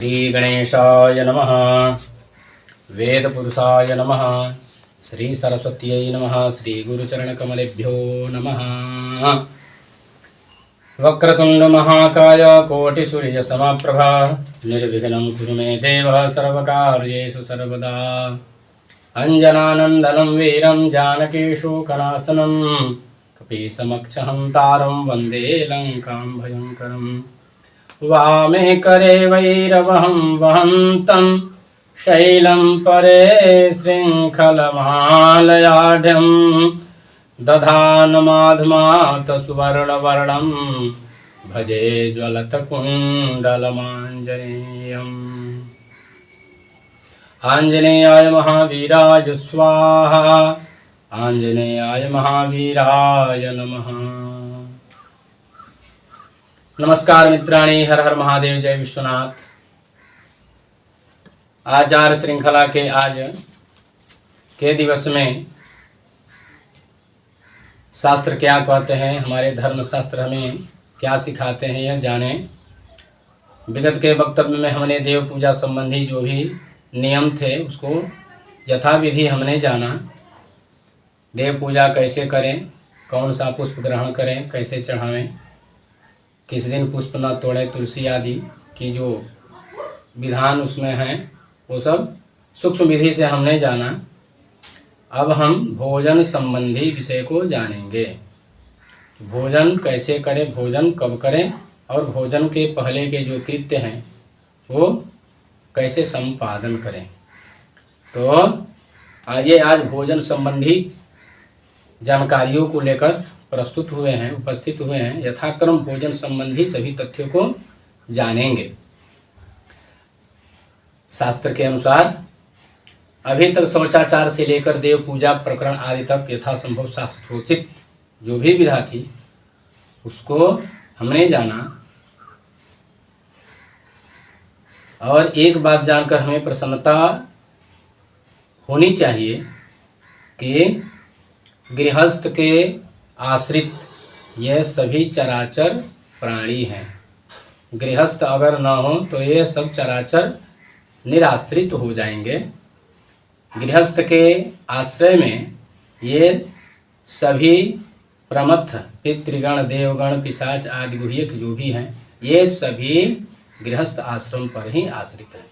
श्री गणेशाय नमः। वेदपुरुषाय नमः। श्री सरस्वत्यै नमः। श्री गुरुचरणकमलेभ्यो नमः। वक्रतुंड महाकाय कोटिसूर्यसमप्रभा निर्विघ्नं कुरु मे देव सर्वकार्येषु सर्वदा। अंजनानन्दनं वीरं जानकीशोकनाशनं कपीसमक्षहन्तारं वन्दे लङ्कां भयङ्करम्। वामे करे वैरवहं वहन्तं शैलं परे शृङ्खलमालयाढ्यं दधानमाधमात सुवर्णवर्णं भजे ज्वलतकुण्डलमाञ्जनेयम्। आञ्जनेयाय महावीराय स्वाहा। आञ्जनेयाय महावीराय नमः। नमस्कार मित्राणि, हर हर महादेव, जय विश्वनाथ। आचार श्रृंखला के आज के दिवस में शास्त्र क्या कहते हैं, हमारे धर्म शास्त्र हमें क्या सिखाते हैं, यह जाने। विगत के वक्तव्य में हमने देव पूजा संबंधी जो भी नियम थे उसको यथाविधि हमने जाना। देव पूजा कैसे करें, कौन सा पुष्प ग्रहण करें, कैसे चढ़ावें, किस दिन पुष्प न तोड़े, तुलसी आदि की जो विधान उसमें हैं वो सब सूक्ष्म विधि से हमने जाना। अब हम भोजन संबंधी विषय को जानेंगे। भोजन कैसे करें, भोजन कब करें और भोजन के पहले के जो कृत्य हैं वो कैसे संपादन करें। तो आइए आज भोजन संबंधी जानकारियों को लेकर प्रस्तुत हुए हैं, उपस्थित हुए हैं। यथाक्रम भोजन संबंधी सभी तथ्यों को जानेंगे। शास्त्र के अनुसार अभी तक शौचाचार से लेकर देव पूजा प्रकरण आदि तक यथासंभव शास्त्रोचित जो भी विधा थी उसको हमने जाना। और एक बात जानकर हमें प्रसन्नता होनी चाहिए कि गृहस्थ के आश्रित यह सभी चराचर प्राणी हैं। गृहस्थ अगर न हो तो ये सब चराचर निराश्रित हो जाएंगे। गृहस्थ के आश्रय में ये सभी प्रमथ पितृगण, देवगण, पिशाच आदि गुह्यक जो भी हैं ये सभी गृहस्थ आश्रम पर ही आश्रित हैं।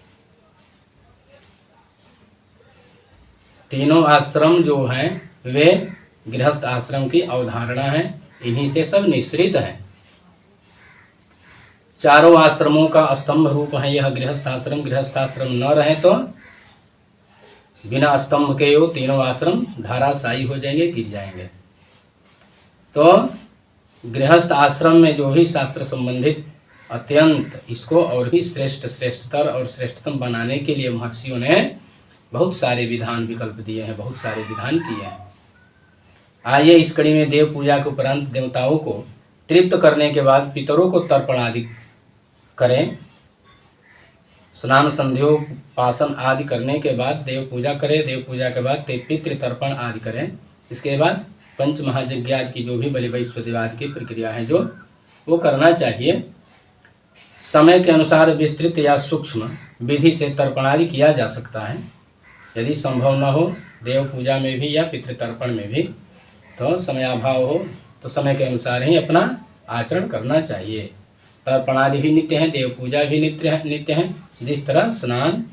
तीनों आश्रम जो हैं वे गृहस्थ आश्रम की अवधारणा है, इन्हीं से सब निश्रित है। चारों आश्रमों का स्तंभ रूप है यह गृहस्थ आश्रम। गृहस्थ आश्रम न रहे तो बिना स्तंभ के वो तीनों आश्रम धाराशायी हो जाएंगे, गिर जाएंगे। तो गृहस्थ आश्रम में जो भी शास्त्र संबंधित अत्यंत इसको और भी श्रेष्ठतर और श्रेष्ठतम बनाने के लिए महर्षियों ने बहुत सारे विधान विकल्प दिए हैं, बहुत सारे विधान किए हैं। आइए इस कड़ी में देव पूजा के उपरांत देवताओं को तृप्त करने के बाद पितरों को तर्पण आदि करें। स्नान संध्योपासन आदि करने के बाद देव पूजा करें। देव पूजा के बाद पितृ तर्पण आदि करें। इसके बाद पंच महायज्ञ आदि की जो भी बलि वैश्वदेव आदि की प्रक्रिया है जो वो करना चाहिए। समय के अनुसार विस्तृत या सूक्ष्म विधि से तर्पण आदि किया जा सकता है। यदि संभव न हो देव पूजा में भी या पितृतर्पण में भी तो समयाभाव हो तो समय के अनुसार ही अपना आचरण करना चाहिए। तर्पण आदि भी नित्य हैं, देव पूजा भी नित्य हैं। जिस तरह स्नान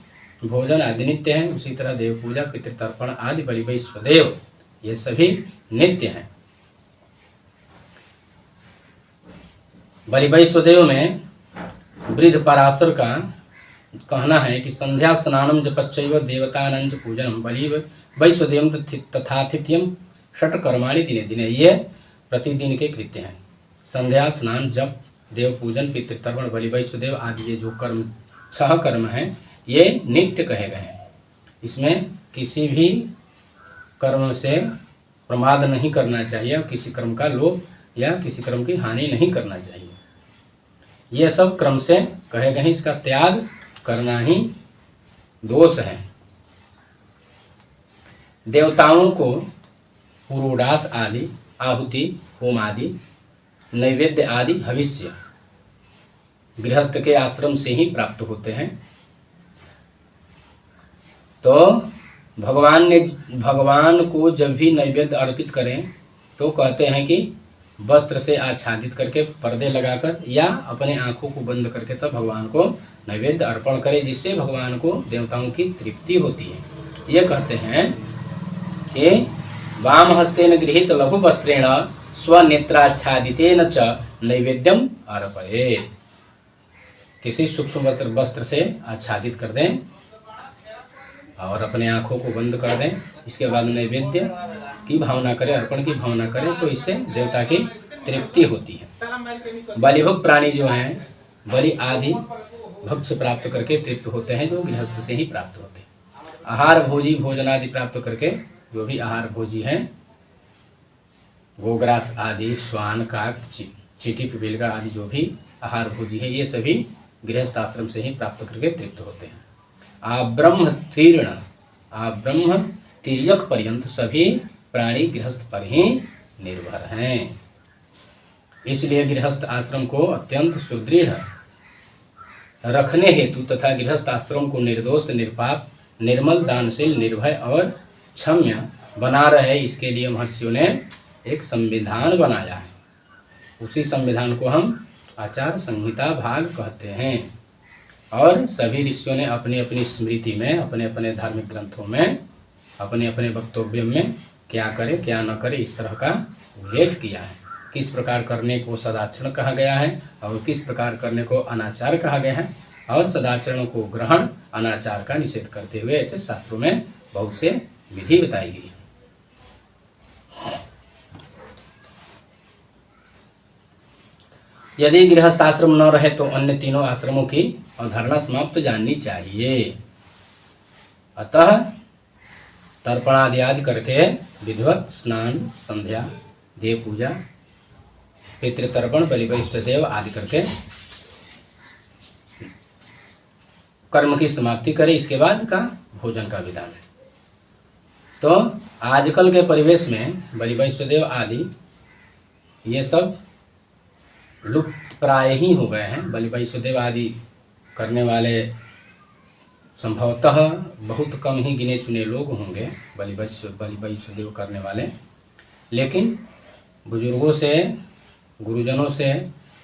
भोजन आदि नित्य हैं उसी तरह देव पूजा पितृतर्पण आदि बलि वैश्वदेव ये सभी नित्य हैं। बलि वैश्वदेव में वृद्ध पराशर का कहना है कि संध्या स्नानम जपश्चैव देवतानंच पूजनम बलि वैश्वदेवम तथातिथ्यम षट कर्माणि दिने दिने। ये प्रतिदिन के कृत्य हैं। संध्या, स्नान, जप, देव पूजन, पितृतर्पण, बलि वैश्वदेव आदि ये जो कर्म 6 कर्म हैं ये नित्य कहे गए हैं। इसमें किसी भी कर्म से प्रमाद नहीं करना चाहिए और किसी कर्म का लोभ या किसी कर्म की हानि नहीं करना चाहिए। ये सब क्रम से कहे गए हैं, इसका त्याग करना ही दोष है। देवताओं को पुरोडास आदि, आहुति, होम आदि, नैवेद्य आदि, हविष्य गृहस्थ के आश्रम से ही प्राप्त होते हैं। तो भगवान को जब भी नैवेद्य अर्पित करें तो कहते हैं कि वस्त्र से आच्छादित करके, पर्दे लगाकर या अपने आँखों को बंद करके तब भगवान को नैवेद्य अर्पण करें, जिससे भगवान को, देवताओं की तृप्ति होती है। ये कहते हैं कि वाम हस्तेन गृहीत लघु वस्त्रेण स्वनेत्राच्छादितेन च नैवेद्यम अर्पयेत्। किसी सूक्ष्म वस्त्र से आच्छादित कर दें और अपने आँखों को बंद कर दें, इसके बाद नैवेद्य की भावना करें, अर्पण की भावना करें, तो इससे देवता की तृप्ति होती है। बलिभुक प्राणी जो हैं, बलि आदि भक्ष प्राप्त करके तृप्त होते हैं, जो गृहस्थ से ही प्राप्त होते हैं। आहार भोजी भोजन आदि प्राप्त करके, जो भी आहार भोजी हैं, गोग्रास आदि, श्वान, काक, चींटी, पिपीलिका आदि जो भी आहार भोजी है, ये सभी गृहस्थ आश्रम से ही प्राप्त करके तृप्त होते हैं। आब्रह्म तिर्यक पर्यंत सभी प्राणी गृहस्थ पर ही निर्भर हैं। इसलिए गृहस्थ आश्रम को अत्यंत सुदृढ़ रखने हेतु तथा गृहस्थ आश्रम को निर्दोष, निरपाप, निर्मल, दानशील, निर्भय और क्षम्य बना रहे, इसके लिए महर्षियों ने एक संविधान बनाया है। उसी संविधान को हम आचार संहिता भाग कहते हैं। और सभी ऋषियों ने अपनी अपनी स्मृति में, अपने अपने धार्मिक ग्रंथों में, अपने अपने वक्तव्य में क्या करे क्या न करे, इस तरह का उल्लेख किया है। किस प्रकार करने को सदाचरण कहा गया है और किस प्रकार करने को अनाचार कहा गया है, और सदाचरण को ग्रहण, अनाचार का निषेध करते हुए ऐसे शास्त्रों में बहुत से विधि बताई गई है। यदि गृहस्थ आश्रम न रहे तो अन्य तीनों आश्रमों की अवधारणा समाप्त जाननी चाहिए। अतः तर्पणादि आदि करके विधिवत स्नान, संध्या, देव पूजा, पितृतर्पण, बलि वैश्वदेव आदि करके कर्म की समाप्ति करे। इसके बाद का भोजन का विधान है। तो आजकल के परिवेश में बलि वैश्वदेव आदि ये सब लुप्त प्राय ही हो गए हैं। बलि वैश्वदेव आदि करने वाले संभवतः बहुत कम ही गिने चुने लोग होंगे बलि वैश्वदेव करने वाले। लेकिन बुजुर्गों से, गुरुजनों से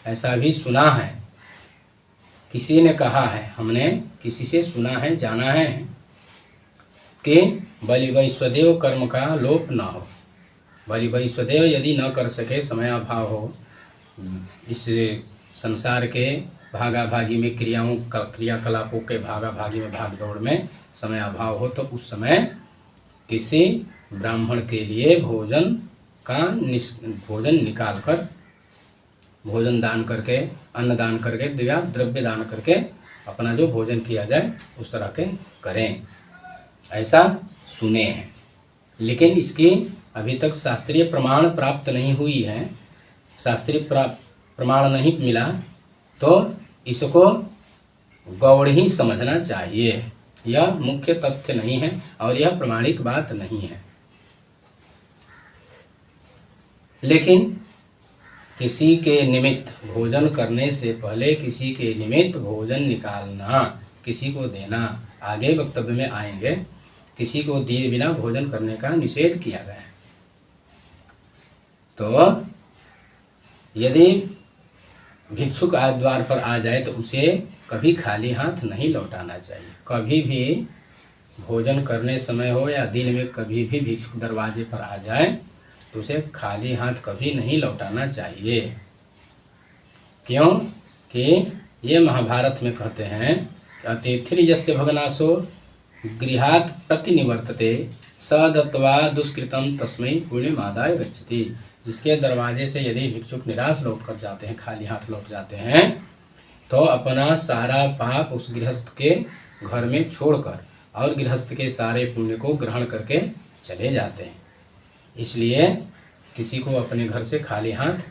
ऐसा भी सुना है, किसी ने कहा है, हमने किसी से सुना है, जाना है कि बलि वैश्वदेव कर्म का लोप न हो। बलि वैश्वदेव यदि न कर सके, समयाभाव हो, इस संसार के भागाभागी में, क्रियाकलापों के भागाभागी में, भाग दौड़ में समय अभाव हो, तो उस समय किसी ब्राह्मण के लिए भोजन निकाल कर, भोजन दान करके, अन्न दान करके, द्रव्य दान करके अपना जो भोजन किया जाए उस तरह के करें, ऐसा सुने हैं। लेकिन इसकी अभी तक शास्त्रीय प्रमाण प्राप्त नहीं हुई है, शास्त्रीय प्रमाण नहीं मिला, तो इसको गौड़ ही समझना चाहिए। यह मुख्य तथ्य नहीं है और यह प्रमाणिक बात नहीं है। लेकिन किसी के निमित्त भोजन करने से पहले किसी के निमित्त भोजन निकालना, किसी को देना, आगे वक्तव्य में आएंगे, किसी को दिए बिना भोजन करने का निषेध किया गया है। तो यदि भिक्षुक द्वार पर आ जाए तो उसे कभी खाली हाथ नहीं लौटाना चाहिए। कभी भी भोजन करने समय हो या दिन में कभी भी भिक्षुक दरवाजे पर आ जाए तो उसे खाली हाथ कभी नहीं लौटाना चाहिए। क्यों कि ये महाभारत में कहते हैं, अतिथिर यस्य भगनाशो गृहात् प्रतिनिवर्तते स दत्त्वा दुष्कृतं तस्मै पुण्यमादाय गच्छति। जिसके दरवाजे से यदि भिक्षुक निराश लौट कर जाते हैं, खाली हाथ लौट जाते हैं, तो अपना सारा पाप उस गृहस्थ के घर में छोड़कर और गृहस्थ के सारे पुण्य को ग्रहण करके चले जाते हैं। इसलिए किसी को अपने घर से खाली हाथ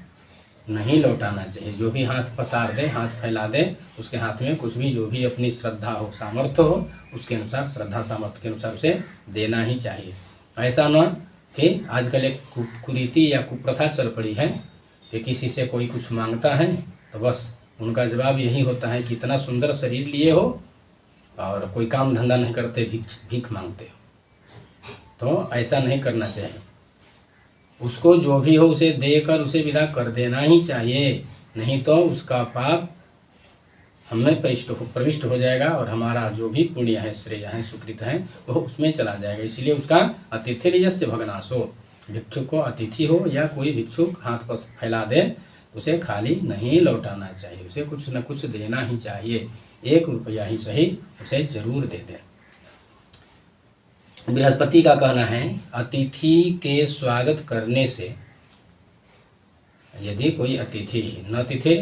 नहीं लौटाना चाहिए। जो भी हाथ पसार दे, हाथ फैला दे, उसके हाथ में कुछ भी, जो भी अपनी श्रद्धा हो, सामर्थ्य हो, उसके अनुसार, श्रद्धा सामर्थ्य के अनुसार उसे देना ही चाहिए। ऐसा न कि आजकल एक कुरीति या कुप्रथा चल पड़ी है कि किसी से कोई कुछ मांगता है तो बस उनका जवाब यही होता है कि इतना सुंदर शरीर लिए हो और कोई काम धंधा नहीं करते, भीख मांगते हो। तो ऐसा नहीं करना चाहिए। उसको जो भी हो उसे देकर उसे विदा कर देना ही चाहिए, नहीं तो उसका पाप हमें प्रविष्ट हो जाएगा और हमारा जो भी पुण्य है, श्रेय है, सुकृत है, वो उसमें चला जाएगा। इसलिए उसका अतिथि यस्य भग्नाशो, भिक्षुक को अतिथि हो या कोई भिक्षुक हाथ पर फैला दे, उसे खाली नहीं लौटाना चाहिए, उसे कुछ न कुछ देना ही चाहिए। 1 रुपया ही सही उसे जरूर दे दें। बृहस्पति का कहना है अतिथि के स्वागत करने से, यदि कोई अतिथि न तिथि,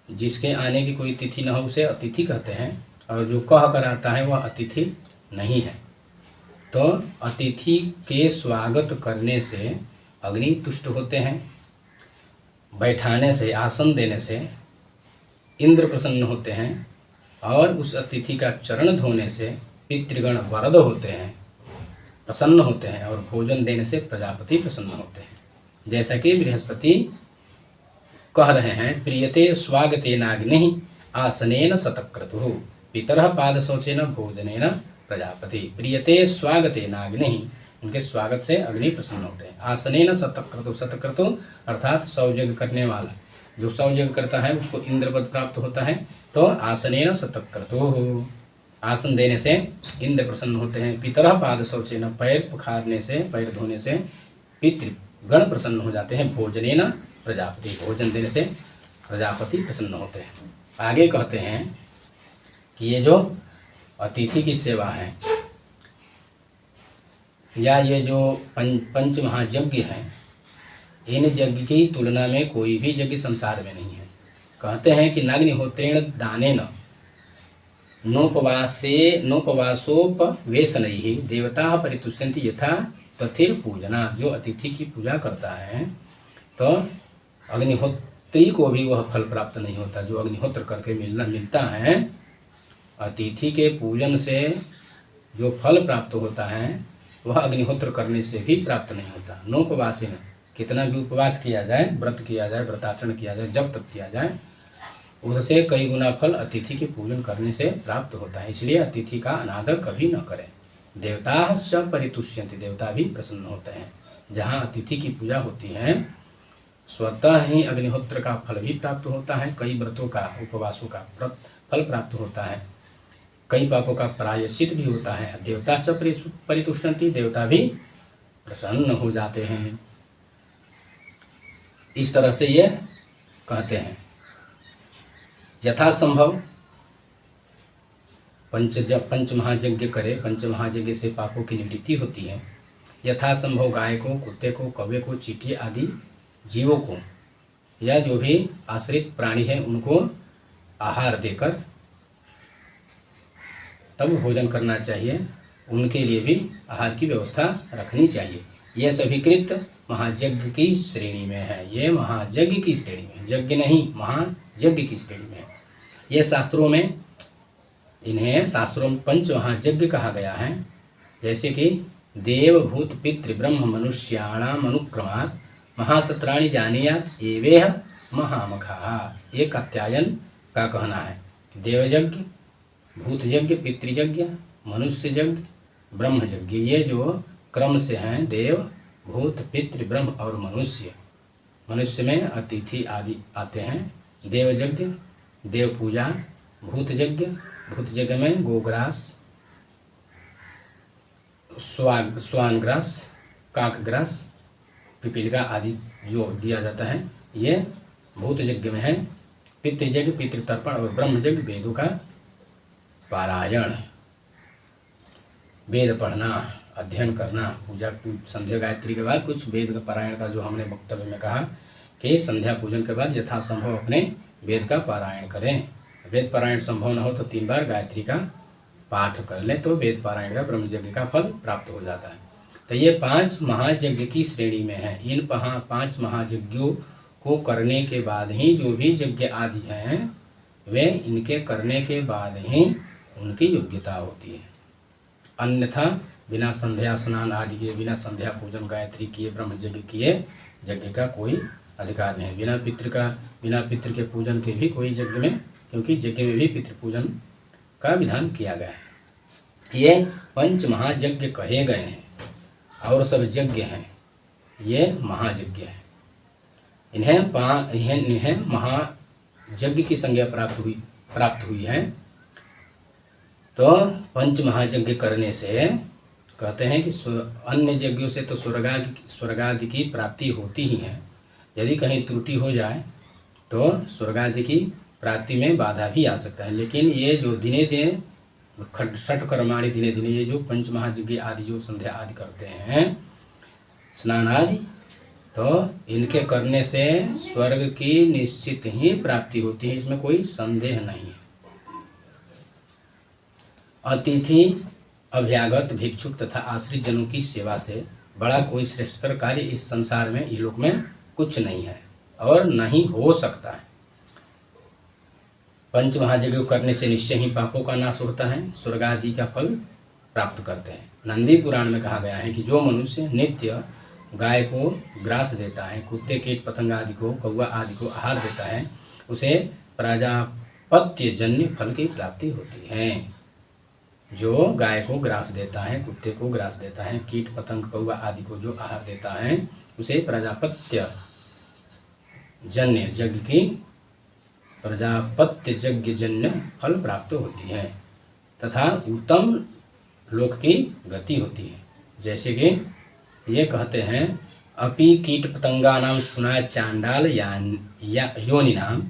जिसके आने की कोई तिथि न हो उसे अतिथि कहते हैं, और जो कह कर आता है वह अतिथि नहीं है। तो अतिथि के स्वागत करने से अग्नि तुष्ट होते हैं, बैठाने से, आसन देने से इंद्र प्रसन्न होते हैं, और उस अतिथि का चरण धोने से पितृगण वरद होते हैं, प्रसन्न होते हैं, और भोजन देने से प्रजापति प्रसन्न होते हैं। जैसा कि बृहस्पति कह रहे हैं प्रियते स्वागतेन अग्निः आसनेन शतक्रतुः पितरः पाद शौचेन भोजनेन प्रजापति। प्रियते स्वागतेन अग्निः, उनके स्वागत से अग्नि प्रसन्न होते हैं। आसनेन शतक्रतुः, शतक्रतुः अर्थात 100 यज्ञ करने वाला, जो 100 यज्ञ करता है उसको इंद्र पद प्राप्त होता है। तो आसनेन शतक्रतुः, आसन देने से इंद्र प्रसन्न होते हैं। पितरः पाद शौचेन, पैर पखारने से, पैर धोने से पितृगण प्रसन्न हो जाते हैं। भोजनेन प्रजापति, भोजन देने से प्रजापति प्रसन्न होते हैं। आगे कहते हैं कि ये जो अतिथि की सेवा है या ये जो पंच महायज्ञ हैं, इन यज्ञ की तुलना में कोई भी यज्ञ संसार में नहीं है। कहते हैं कि नाग्निहोत्रेण दानेन नोपवासोपवेशनैः देवताः परितुष्यन्ति यथा तथिर पूजना। जो अतिथि की पूजा करता है तो अग्निहोत्री को भी वह फल प्राप्त नहीं होता जो अग्निहोत्र करके मिलता है। अतिथि के पूजन से जो फल प्राप्त होता है वह अग्निहोत्र करने से भी प्राप्त नहीं होता। नोपवासेन, कितना भी उपवास किया जाए, व्रत किया जाए, व्रताचरण किया जाए, जब तक किया जाए, उससे कई गुना फल अतिथि के पूजन करने से प्राप्त होता है। इसलिए अतिथि का अनादर कभी न करें। देवता स परितुष्यन्ति, देवता भी प्रसन्न होते हैं। जहाँ अतिथि की पूजा होती है स्वतः ही अग्निहोत्र का फल भी प्राप्त होता है, कई व्रतों का, उपवासों का फल प्राप्त होता है, कई पापों का प्रायश्चित भी होता है। देवता स परितुष्यन्ति, देवता भी प्रसन्न हो जाते हैं। इस तरह से ये कहते हैं। यथासंभव पंच महायज्ञ करे, पंच महायज्ञ से पापों की निवृत्ति होती है। यथासंभव गाय को, कुत्ते को, कौवे को, चींटी आदि जीवों को या जो भी आश्रित प्राणी हैं उनको आहार देकर तब भोजन करना चाहिए। उनके लिए भी आहार की व्यवस्था रखनी चाहिए। यह सभीकृत महायज्ञ की श्रेणी में है। ये महायज्ञ की श्रेणी में, यज्ञ नहीं, महायज्ञ की श्रेणी में है। ये शास्त्रों में, इन्हें शास्त्रों में पंच महायज्ञ कहा गया है। जैसे कि देव भूत पितृ ब्रह्म मनुष्याणाम अनुक्रमात् महासत्राणि जानीयात् एवेह महामखाः। ये कात्यायन का कहना है। देवयज्ञ, भूतयज्ञ, पितृयज्ञ, मनुष्य यज्ञ, ब्रह्म यज्ञ, ये जो क्रम से हैं, देव, भूत, पितृ, ब्रह्म और मनुष्य। मनुष्य में अतिथि आदि आते हैं। देवयज्ञ, देव पूजा, भूतयज्ञ, भूतयज्ञ में गोग्रास, स्वानग्रास, काकग्रास, पिपीलिका आदि जो दिया जाता है, ये भूत यज्ञ में है। पितृयज्ञ, पितृतर्पण और ब्रह्म यज्ञ वेदों का पारायण, वेद पढ़ना, अध्ययन करना, पूजा संध्या गायत्री के बाद कुछ वेद का पारायण का जो हमने वक्तव्य में कहा कि संध्या पूजन के बाद यथासंभव अपने वेद का पारायण करें। वेद पारायण संभव न हो तो 3 बार गायत्री का पाठ कर लें तो वेद पारायण का, ब्रह्म यज्ञ का फल प्राप्त हो जाता है। तो ये 5 महायज्ञ की श्रेणी में है। इन 5 महायज्ञों को करने के बाद ही जो भी यज्ञ आदि हैं वे इनके करने के बाद ही उनकी योग्यता होती है। अन्यथा बिना संध्या स्नान आदि के, बिना संध्या पूजन गायत्री किए, ब्रह्म यज्ञ किए, यज्ञ का कोई अधिकार नहीं है। बिना पितृ के पूजन के भी कोई यज्ञ में, क्योंकि यज्ञ में भी पितृ पूजन का विधान किया गया है। ये पंच महायज्ञ कहे गए हैं और सब यज्ञ हैं, ये महायज्ञ हैं। इन्हें महायज्ञ की संज्ञा प्राप्त हुई है। तो पंच महायज्ञ करने से कहते हैं कि अन्य यज्ञों से तो स्वर्गादि की प्राप्ति होती ही है। यदि कहीं त्रुटि हो जाए तो स्वर्गादि की प्राप्ति में बाधा भी आ सकता है। लेकिन ये जो दिने दिने षट कर्माणि दिने दिने, ये जो पंच महायज्ञ आदि जो संध्या आदि करते हैं, स्नान आदि, तो इनके करने से स्वर्ग की निश्चित ही प्राप्ति होती है, इसमें कोई संदेह नहीं है। अतिथि, अभ्यागत, भिक्षुक तथा आश्रित जनों की सेवा से बड़ा कोई श्रेष्ठतर कार्य इस संसार में, इहलोक में कुछ नहीं है और नहीं हो सकता है। पंच महायज्ञ करने से निश्चय ही पापों का नाश होता है, स्वर्ग आदि का फल प्राप्त करते हैं। नंदी पुराण में कहा गया है कि जो मनुष्य नित्य गाय को ग्रास देता है, कुत्ते कीट पतंग आदि को, कौवा आदि को आहार देता है, उसे प्रजापत्य जन्य फल की प्राप्ति होती है। जो गाय को ग्रास देता है, कुत्ते को ग्रास देता है, कीट पतंग कौवा आदि को जो आहार देता है, उसे प्रजापत्य यज्ञ जन्य फल प्राप्त होती है तथा उत्तम लोक की गति होती है। जैसे कि ये कहते हैं, अपि कीट पतंगानां सुना चांडाल योनिनाम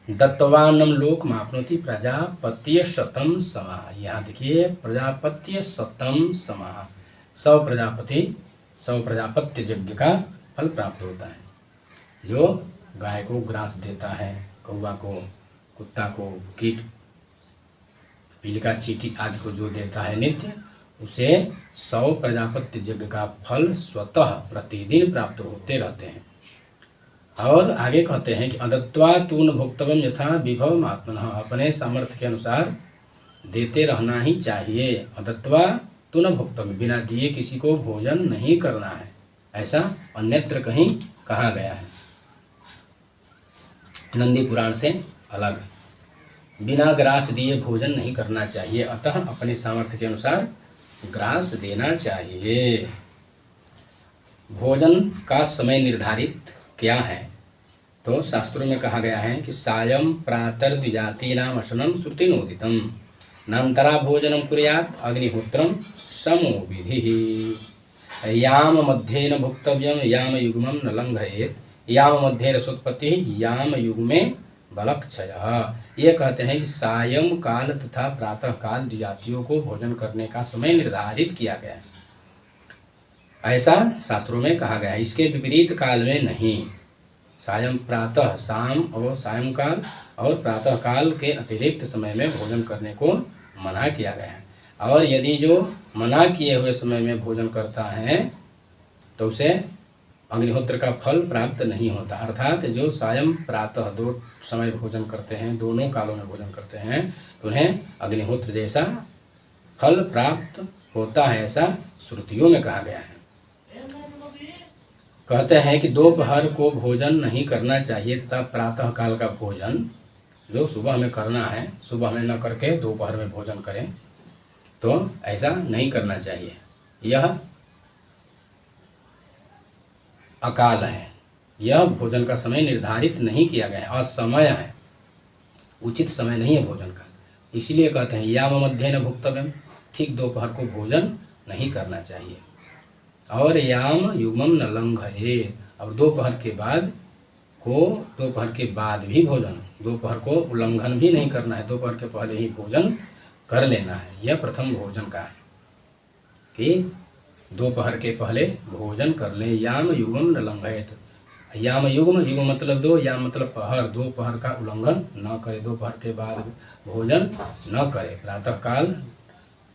दत्तवान्नम लोक मापनोति प्रजापत्य शतम समाह। यहाँ देखिए, प्रजापत्य शतम समाह, 100 प्रजापत्य यज्ञ का फल प्राप्त होता है। जो गाय को ग्रास देता है, कौवा को, कुत्ता को, कीट पीलिका चींटी आदि को जो देता है नित्य, उसे 100 प्रजापत्य यज्ञ का फल स्वतः प्रतिदिन प्राप्त होते रहते हैं। और आगे कहते हैं कि अदत्वा तून भोक्तव्यम यथा विभव आत्मनः, अपने सामर्थ्य के अनुसार देते रहना ही चाहिए। अदत्वा तून भोक्तव्यम, बिना दिए किसी को भोजन नहीं करना है, ऐसा अन्यत्र कहीं कहा गया है नंदी पुराण से अलग। बिना ग्रास दिए भोजन नहीं करना चाहिए, अतः अपने सामर्थ्य के अनुसार ग्रास देना चाहिए। भोजन का समय निर्धारित क्या है? तो शास्त्रों में कहा गया है कि सायं प्रातः द्विजातीनाम अशनं श्रुतिनोदितम नान्तरा भोजनम कुर्यात् अग्निहोत्रम समो विधिः याम मध्येन भोक्तव्यम याम युग्मं न लंघयेत् याम मध्ये रसोत्पत्ति याम युग्मे बलक्षयः। ये कहते हैं कि सायं काल तथा प्रातः काल द्विजातियों को भोजन करने का समय निर्धारित किया गया है, ऐसा शास्त्रों में कहा गया है। इसके विपरीत काल में नहीं। सायं प्रातः, शाम और सायंकाल और प्रातः काल के अतिरिक्त समय में भोजन करने को मना किया गया है। और यदि जो मना किए हुए समय में भोजन करता है तो उसे अग्निहोत्र का फल प्राप्त नहीं होता। अर्थात जो सायं प्रातः दो समय भोजन करते हैं, दोनों कालों में भोजन करते हैं, तो उन्हें अग्निहोत्र जैसा फल प्राप्त होता है, ऐसा श्रुतियों में कहा गया है। कहते हैं कि दोपहर को भोजन नहीं करना चाहिए तथा प्रातः काल का भोजन जो सुबह में करना है, सुबह में न करके दोपहर में भोजन करें, तो ऐसा नहीं करना चाहिए। यह अकाल है, यह भोजन का समय निर्धारित नहीं किया गया है, असमय है, उचित समय नहीं है भोजन का। इसलिए कहते हैं याम मध्य न भुक्तव्यम, ठीक दोपहर को भोजन नहीं करना चाहिए। और याम युग्मम न लंघये, और दोपहर के बाद भी भोजन, दोपहर को उल्लंघन भी नहीं करना है, दोपहर के पहले ही भोजन कर लेना है। यह प्रथम भोजन का है कि दोपहर के पहले भोजन कर ले। याम युग्मम न लंघयेत, याम युग्म मतलब दो, याम मतलब पहर, दोपहर का उल्लंघन न करे, दोपहर के बाद भोजन न करे। प्रातः काल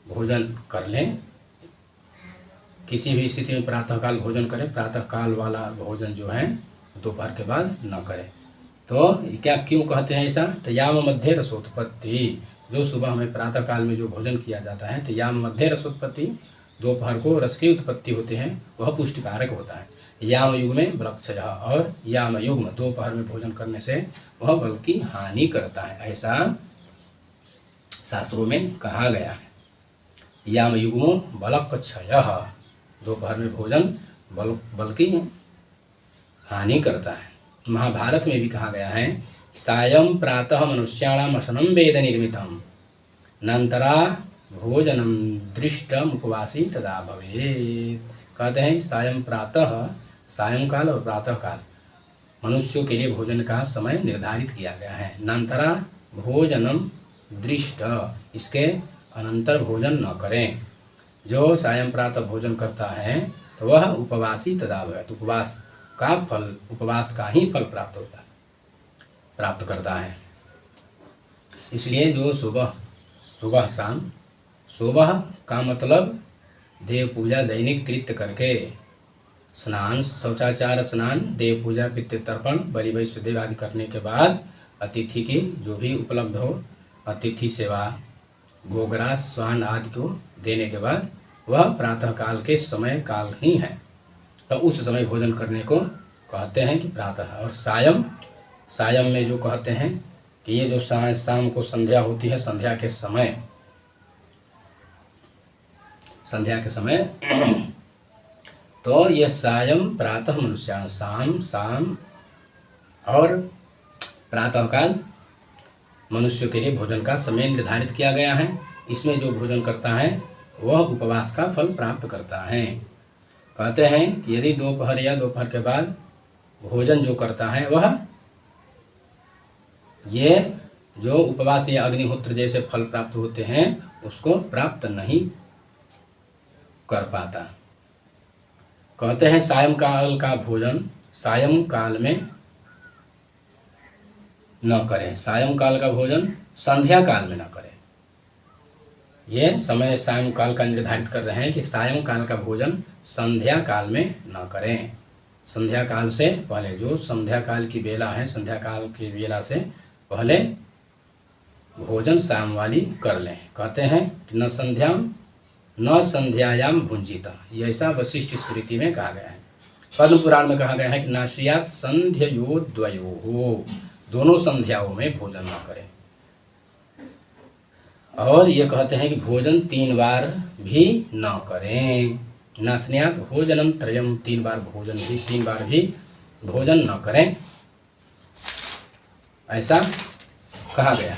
भोजन कर लें, किसी भी स्थिति में प्रातः काल भोजन करें, प्रातः काल वाला भोजन जो है दोपहर के बाद न करें। तो क्या क्यों कहते हैं ऐसा? तो याम मध्य रसोत्पत्ति, जो सुबह में प्रातः काल में जो भोजन किया जाता है, तो याम मध्य रसोत्पत्ति, दोपहर को रस की उत्पत्ति होते हैं, वह पुष्टिकारक होता है। याम युग में बलक्षय, और याम युग में दोपहर में भोजन करने से वह बल की हानि करता है, ऐसा शास्त्रों में कहा गया है। याम युग्मो बलक्षय, दोपहर में भोजन बल की हानि करता है। महाभारत में भी कहा गया है सायं प्रातः मनुष्याणाम असनं वेद निर्मितम नंतरा भोजनम दृष्टम उपवासी तदा भवेत्। कहते हैं सायं प्रातः, सायंकाल और प्रातः काल मनुष्यों के लिए भोजन का समय निर्धारित किया गया है। नंतरा भोजनम दृष्ट, इसके अनंतर भोजन न करें। जो सायं प्रातः भोजन करता है तो वह उपवासी तदा भवेत्, उपवास का फल, उपवास का ही फल प्राप्त करता है। इसलिए जो सुबह शाम, सुबह का मतलब देव पूजा दैनिक कृत्य करके स्नान, शौचाचार, स्नान, देव पूजा, पितृ तर्पण, बलि वैश्वदेव आदि करने के बाद अतिथि की जो भी उपलब्ध हो, अतिथि सेवा, गोग्रास, स्वान आदि को देने के बाद वह प्रातः काल के समय काल ही है, तो उस समय भोजन करने को कहते हैं कि प्रातः। और सायं, सायं में जो कहते हैं कि ये जो शाम को संध्या होती है, संध्या के समय तो ये सायं प्रातः मनुष्य, शाम और प्रातः काल मनुष्यों के लिए भोजन का समय निर्धारित किया गया है। इसमें जो भोजन करता है वह उपवास का फल प्राप्त करता है। कहते हैं कि यदि दोपहर या दोपहर के बाद भोजन जो करता है वह ये जो उपवास या अग्निहोत्र जैसे फल प्राप्त होते हैं उसको प्राप्त नहीं कर पाता। कहते हैं सायंकाल का भोजन सायंकाल में न करें, सायंकाल का भोजन संध्या काल में न करें। ये समय सायंकाल का निर्धारित कर रहे हैं कि सायंकाल का भोजन संध्या काल में न करें। संध्या काल से पहले जो संध्या काल की बेला है, संध्या काल की बेला से पहले भोजन शाम वाली कर लें। कहते हैं कि न संध्यायाम भुंजित, ये ऐसा वशिष्ठ स्मृति में कहा गया है। पद्म पुराण में कहा गया है कि नाश्यात संध्यो द्वयो, दोनों संध्याओं में भोजन न करें। और ये कहते हैं कि भोजन 3 बार भी न करें। नास्न्यात भोजनम त्रयम, 3 बार भी भोजन न करें, ऐसा कहा गया।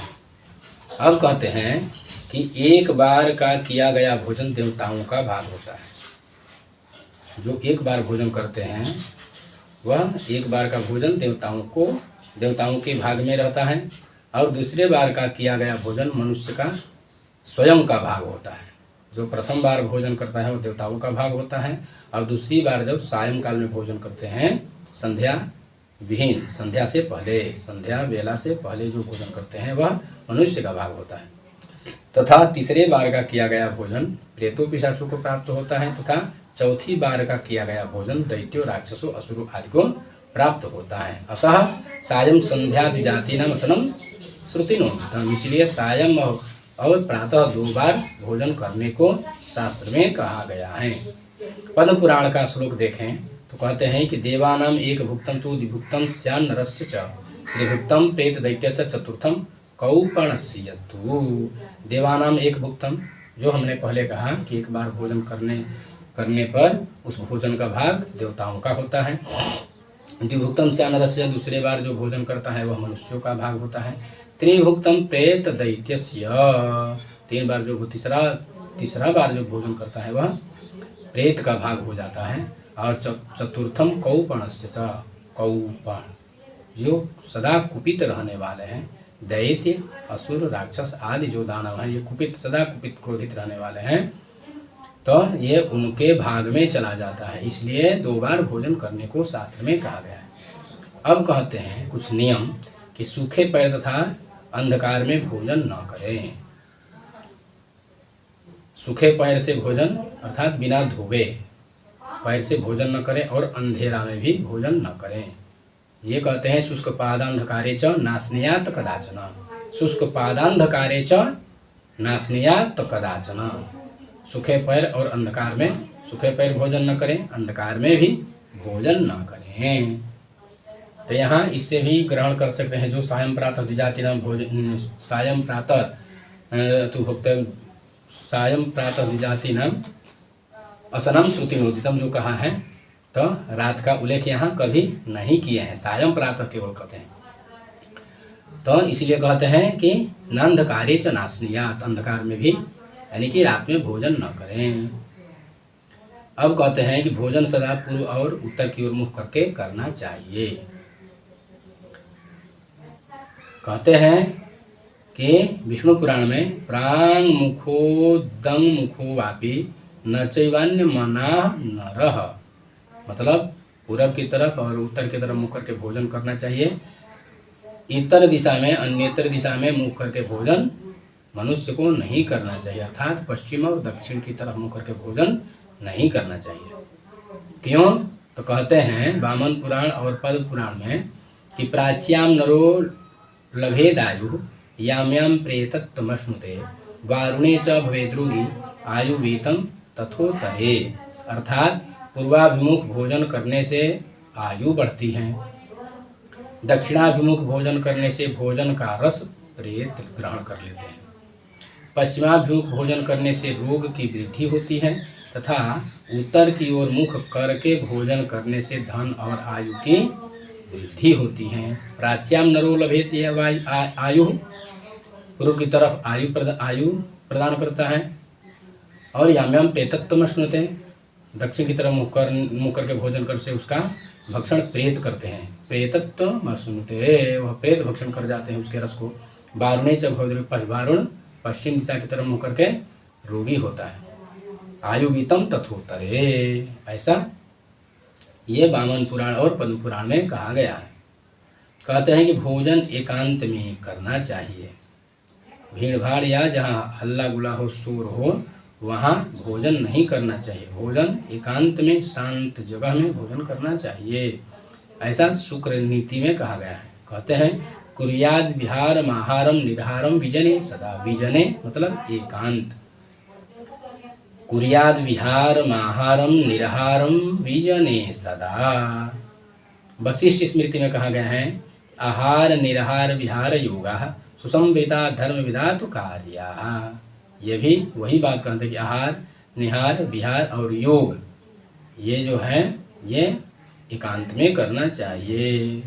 अब कहते हैं कि 1 बार का किया गया भोजन देवताओं का भाग होता है। जो 1 बार भोजन करते हैं वह 1 बार का भोजन देवताओं के भाग में रहता है, और दूसरे बार का किया गया भोजन मनुष्य का स्वयं का भाग होता है। जो प्रथम बार भोजन करता है वो देवताओं का भाग होता है, और दूसरी बार जब सायंकाल में भोजन करते हैं संध्या विहीन, संध्या से पहले, संध्या बेला से पहले जो भोजन करते हैं वह मनुष्य का भाग होता है। तथा तीसरे बार का किया गया भोजन प्रेतों पिशाचों को प्राप्त होता है, तथा चौथी बार का किया गया भोजन दैत्यों, राक्षसों, असुरों आदि को प्राप्त होता है। अतः सायं संध्यादि जाति नाम असनम श्रुतिनो, इसलिए सायं और प्रातः 2 बार भोजन करने को शास्त्र में कहा गया है। पद्म पुराण का श्लोक देखें तो कहते हैं कि देवानाम एक भुक्तम तु द्विभुक्तम स्यान् नरस्य च त्रिभुक्तम प्रेत दैत्यस्य चतुर्थम कौपणस्य यतु। देवानाम एक भुक्तम, जो हमने पहले कहा कि 1 बार भोजन करने पर उस भोजन का भाग देवताओं का होता है। द्विभुक्तम स्यान् नरस्य, दूसरे बार जो भोजन करता है वह मनुष्यों का भाग होता है। त्रिभुक्तम प्रेत दैत्यस्य, 3 बार जो तीसरा बार जो भोजन करता है वह प्रेत का भाग हो जाता है। और चतुर्थम कौपणस्य, कौपण जो सदा कुपित रहने वाले हैं, दैत्य, असुर, राक्षस आदि जो दानव हैं, ये सदा कुपित क्रोधित रहने वाले हैं, तो ये उनके भाग में चला जाता है। इसलिए 2 बार भोजन करने को शास्त्र में कहा गया है। अब कहते हैं कुछ नियम कि सूखे पैर तथा अंधकार में भोजन न करें। सूखे पैर से भोजन अर्थात बिना धोए पैर से भोजन न करें, और अंधेरा में भी भोजन न करें। ये कहते हैं शुष्क पादांधकारे च नास्नेयात कदाचन, शुष्क पादांधकारे च नास्नेयात कदाचन। सूखे पैर और अंधकार में, सूखे पैर भोजन न करें, अंधकार में भी भोजन न करें। तो यहाँ इससे भी ग्रहण कर सकते हैं, जो सायं प्रातः द्विजाति नाम भोजन, सायं प्रातः तो भुक्त सायं प्रातः द्विजाति नाम असनम श्रुति नोदितम जो कहा है, तो रात का उल्लेख यहाँ कभी नहीं किए हैं, सायं प्रातः केवल कहते हैं। तो इसलिए कहते हैं कि नांधकारे च नाशनीयात, अंधकार में भी यानी कि रात में भोजन न करें। अब कहते हैं कि भोजन सदा पूर्व और उत्तर की ओर मुख करके करना चाहिए। कहते हैं कि विष्णु पुराण में प्रांग मुखो दंग मुखो वापी न चैवान्य मना नरः, मतलब पूरब की तरफ और उत्तर की तरफ मुख करके भोजन करना चाहिए। इतर दिशा में, अन्यतर दिशा में मुख करके भोजन मनुष्य को नहीं करना चाहिए, अर्थात पश्चिम और दक्षिण की तरफ मुख करके भोजन नहीं करना चाहिए। क्यों? तो कहते हैं वामन पुराण और पद्म पुराण में कि प्राच्याम नरो लभेदायु याम्याम प्रेतत्वमश्नुते वारुणे च भवेद्रोगी आयुवीतम तथोतरे, अर्थात पूर्वाभिमुख भोजन करने से आयु बढ़ती है, दक्षिणाभिमुख भोजन करने से भोजन का रस प्रेत ग्रहण कर लेते हैं, पश्चिमाभिमुख भोजन करने से रोग की वृद्धि होती है, तथा उत्तर की ओर मुख करके भोजन करने से धन और आयु की वृद्धि होती है। प्राच्याम नरो लभेत, यह आयु पूर्व की तरफ आयु प्रदान करता है, और याम्याम प्रेतत्वमश्नुते, दक्षिण की तरफ मुख करके भोजन कर से उसका भक्षण प्रेत करते हैं, प्रेतत्वमश्नुते, वह प्रेत भक्षण कर जाते हैं उसके रस को। वारुणे च भवेद्रोगी, वारुण पश्चिम दिशा की तरफ मुख करके रोगी होता है, आयुवीतम तथोत्तरे, ऐसा ये वामन पुराण और पद्म पुराण में कहा गया है। कहते हैं कि भोजन एकांत में करना चाहिए, भीड़ भाड़ या जहाँ हल्ला गुला हो, शोर हो, वहाँ भोजन नहीं करना चाहिए। भोजन एकांत में शांत जगह में भोजन करना चाहिए, ऐसा शुक्र नीति में कहा गया है। कहते हैं कुर्याद विहार माहारम निरहारम विजने सदा, विजने मतलब एकांत, कुर्याद विहार माहारम निरहारम विजने सदा। वशिष्ठ स्मृति में कहा गया है आहार निरहार विहार योगा सुसंवेदा धर्म विदा तो कार्या। ये भी वही बात कहते हैं कि आहार निहार विहार और योग ये जो है ये एकांत में करना चाहिए।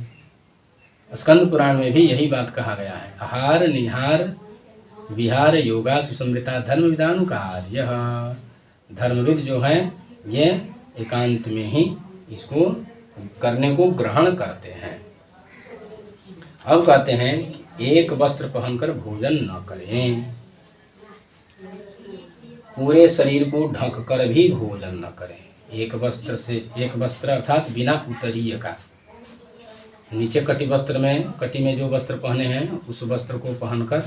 स्कंद पुराण में भी यही बात कहा गया है, आहार निहार विहार योगा सुसमृता धर्म विधानुकार्य। धर्मविद जो है ये एकांत में ही इसको करने को ग्रहण करते हैं। अब कहते हैं एक वस्त्र पहनकर भोजन न करें, पूरे शरीर को ढक कर भी भोजन न करें। एक वस्त्र अर्थात बिना उत्तरीय का, नीचे कटी में जो वस्त्र पहने हैं उस वस्त्र को पहनकर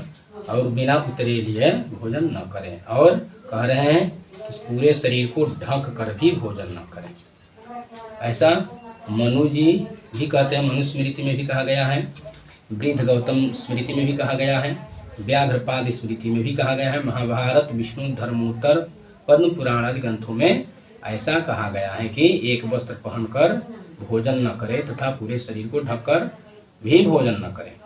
और बिना उत्तरीय लिए भोजन न करें। और कह रहे हैं इस पूरे शरीर को ढक कर भी भोजन न करें। ऐसा मनु जी भी कहते हैं, मनु स्मृति में भी कहा गया है, वृद्ध गौतम स्मृति में भी कहा गया है, व्याघ्रपाद स्मृति में भी कहा गया है, महाभारत विष्णु धर्मोत्तर पद्म पुराण आदि ग्रंथों में ऐसा कहा गया है कि एक वस्त्र पहनकर भोजन न करे तथा पूरे शरीर को ढककर भी भोजन न करे।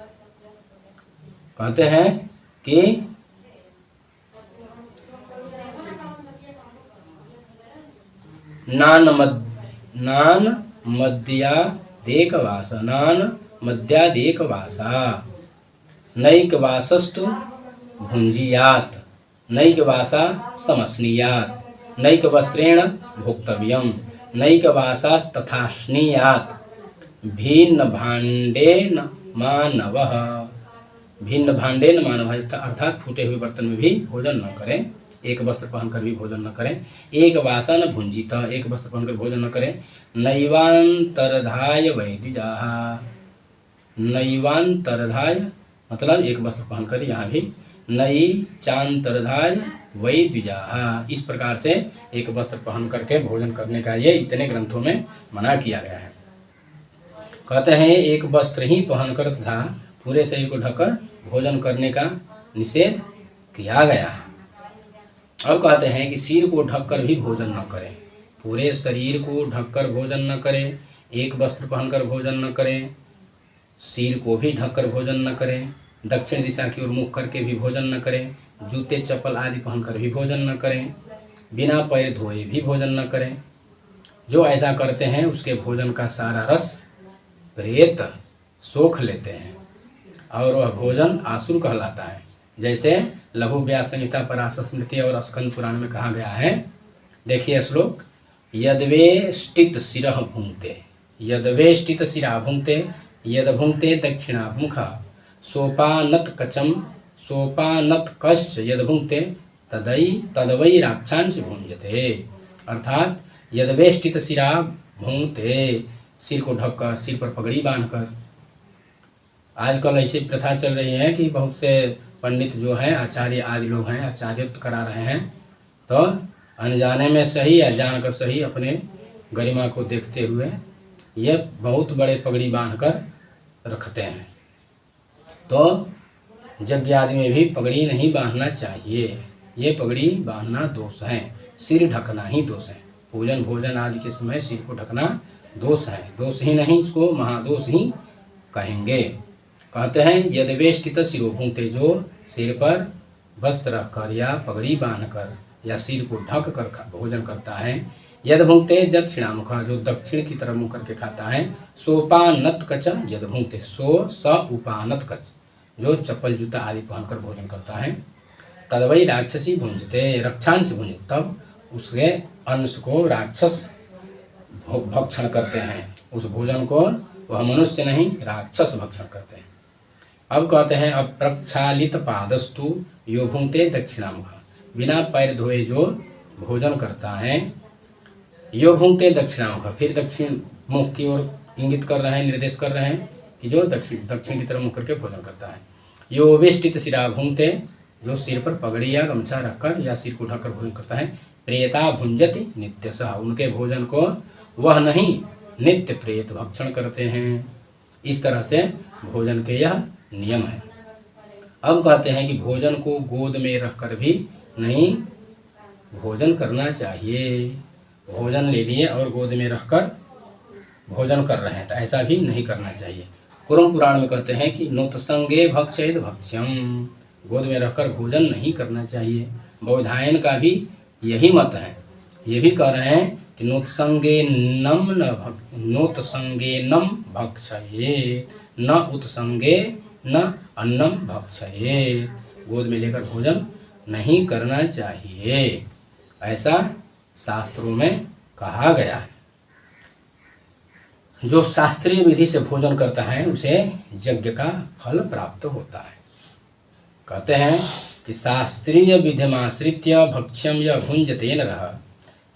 कहते हैं कि नान मद्यादेकवासा नैकवासस्तु भुंजीयात नैकवासा समस्नीयात नैकवस्त्रेण भोक्तव्यम नैकवासास्तथाश्नीयात भिन्न भाण्डेन मानवः। भिन्न भाण्डेन मानवः अर्थात फूटे हुए बर्तन में भी भोजन न करें, एक वस्त्र पहनकर भी भोजन न करें। एक वासा न भुंजित, एक वस्त्र पहनकर भोजन न करें। नैवांतरधाय वैद्युजाः, नैवांतरधाय मतलब एक वस्त्र पहनकर, यहाँ भी नई चांतरधाय वैद्युजाः, इस प्रकार से एक वस्त्र पहन करके भोजन करने का ये इतने ग्रंथों में मना किया गया है। कहते हैं एक वस्त्र ही पहनकर तथा पूरे शरीर को ढककर भोजन करने का निषेध किया गया है। अब कहते हैं कि सिर को ढककर भी भोजन न करें, पूरे शरीर को ढककर भोजन न करें, एक वस्त्र पहनकर भोजन न करें, सिर को भी ढककर भोजन न करें, दक्षिण दिशा की ओर मुख करके भी भोजन न करें, जूते चप्पल आदि पहनकर भी भोजन न करें, बिना पैर धोए भी भोजन न करें। जो ऐसा करते हैं उसके भोजन का सारा रस प्रेत सोख लेते हैं और वह भोजन आसुर कहलाता है। जैसे लघु व्यास संहिता पराशर स्मृति और स्कंद पुराण में कहा गया है। देखिए श्लोक, यद्वेष्टित शिरः भुंक्ते, यद्वेष्टित शिरा भुंक्ते, यद्भुंक्ते दक्षिणाभिमुखा, सोपानत कचम सोपानत कश्च यद्भुंक्ते तदवै राक्षांश भुंजते। अर्थात यद्वेष्टित शिरा भुंक्ते, सिर को ढककर, सिर पर पगड़ी बांधकर। आजकल ऐसी प्रथा चल रही है कि बहुत से पंडित जो हैं, आचार्य आदि लोग हैं, आचार्यत्व करा रहे हैं, तो अनजाने में सही या जानकर सही अपने गरिमा को देखते हुए ये बहुत बड़े पगड़ी बांधकर रखते हैं। तो यज्ञ आदि में भी पगड़ी नहीं बांधना चाहिए। ये पगड़ी बांधना दोष है, सिर ढकना ही दोष है। पूजन भोजन आदि के समय सिर को ढकना दोष है, दोष ही नहीं, इसको महादोष ही कहेंगे। कहते हैं यद्वेष्टित शिरो भुंक्ते, जो सिर पर वस्त्र रखकर या पगड़ी बांधकर या सिर को ढक कर भोजन करता है। यद भुंक्ते दक्षिणामुखा, जो दक्षिण की तरफ मुँह करके खाता है। सोपानत कच यद भुंक्ते, स उपानत कच, जो चप्पल जूता आदि पहनकर भोजन करता है। तदवै राक्षसी भुंजते, रक्षांश भुंज, तब उसके अंश को राक्षस भक्षण करते हैं। उस भोजन को वह मनुष्य नहीं, राक्षस भक्षण करते हैं। अब कहते हैं अप्रक्षालित पादस्तु यो भुंक्ते दक्षिणामुखा, बिना पैर धोए जो भोजन करता है। यो भुंक्ते दक्षिणामुखा, फिर दक्षिण मुख की ओर इंगित कर रहे हैं, निर्देश कर रहे हैं कि जो दक्षिण की तरफ मुख करके भोजन करता है। यो वेष्टित शिरा भुंक्ते, जो सिर पर पगड़ी या गमछा रखकर या सिर को ढककर भोजन करता है। प्रेता भुंजति नित्यशः, उनके भोजन को वह नहीं, नित्य प्रेत भक्षण करते हैं। इस तरह से भोजन के यह नियम है। अब कहते हैं कि भोजन को गोद में रखकर भी नहीं भोजन करना चाहिए। भोजन ले लिए और गोद में रखकर भोजन कर रहे हैं, तो ऐसा भी नहीं करना चाहिए। कुरुम पुराण में कहते हैं कि नोत्संगे भक्षेद भक्ष्यम, गोद में रखकर भोजन नहीं करना चाहिए। बौधायन का भी यही मत है, ये भी कह रहे हैं कि नोत्संगे नम भक्षयेत, न उत्संगे न अन्नम भक्षयेत, गोद में लेकर भोजन नहीं करना चाहिए, ऐसा शास्त्रों में कहा गया है। जो शास्त्रीय विधि से भोजन करता है उसे यज्ञ का फल प्राप्त होता है। कहते हैं कि शास्त्रीय विधिमाश्रित्य भक्ष्यम य भुंजते नरः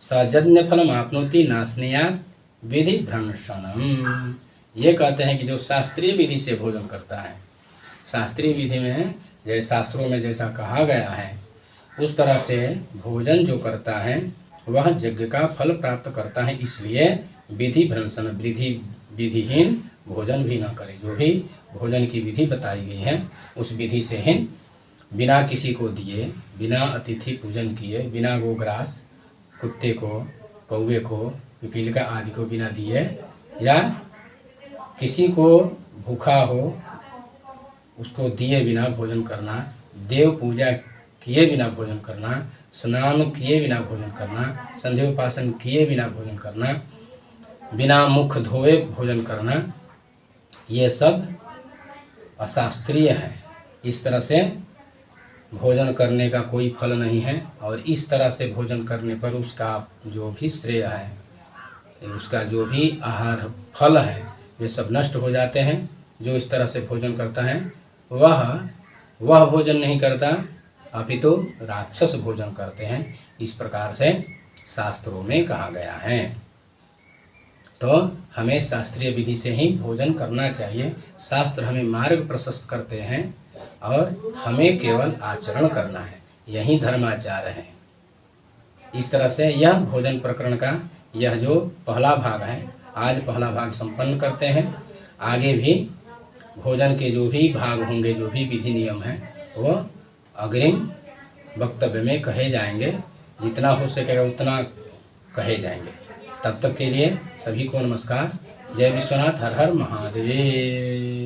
स यज्ञ फलम आपनोति नास्नेयात् विधि भ्रंशनम। ये कहते हैं कि जो शास्त्रीय विधि से भोजन करता है, शास्त्रीय विधि में जैसे शास्त्रों में जैसा कहा गया है उस तरह से भोजन जो करता है वह यज्ञ का फल प्राप्त करता है। इसलिए विधि भ्रंशन, विधिहीन भोजन भी न करे। जो भी भोजन की विधि बताई गई है उस विधि से ही बिना किसी को दिए, बिना अतिथि पूजन किए, बिना गोग्रास, कुत्ते को, कौवे को, पिपीलिका आदि को बिना दिए, या किसी को भूखा हो उसको दिए बिना भोजन करना, देव पूजा किए बिना भोजन करना, स्नान किए बिना भोजन करना, संध्योपासन किए बिना भोजन करना, बिना मुख धोए भोजन करना, ये सब अशास्त्रीय है। इस तरह से भोजन करने का कोई फल नहीं है और इस तरह से भोजन करने पर उसका जो भी श्रेय है, उसका जो भी आहार फल है, वे सब नष्ट हो जाते हैं। जो इस तरह से भोजन करता है वह भोजन नहीं करता, अपितु राक्षस भोजन करते हैं। इस प्रकार से शास्त्रों में कहा गया है। तो हमें शास्त्रीय विधि से ही भोजन करना चाहिए। शास्त्र हमें मार्ग प्रशस्त करते हैं और हमें केवल आचरण करना है, यही धर्माचार है। इस तरह से यह भोजन प्रकरण का यह जो पहला भाग है, आज पहला भाग संपन्न करते हैं। आगे भी भोजन के जो भी भाग होंगे, जो भी विधि नियम हैं, वो अग्रिम वक्तव्य में कहे जाएंगे। जितना हो सकेगा उतना कहे जाएंगे। तब तक के लिए सभी को नमस्कार। जय विश्वनाथ, हर हर महादेव।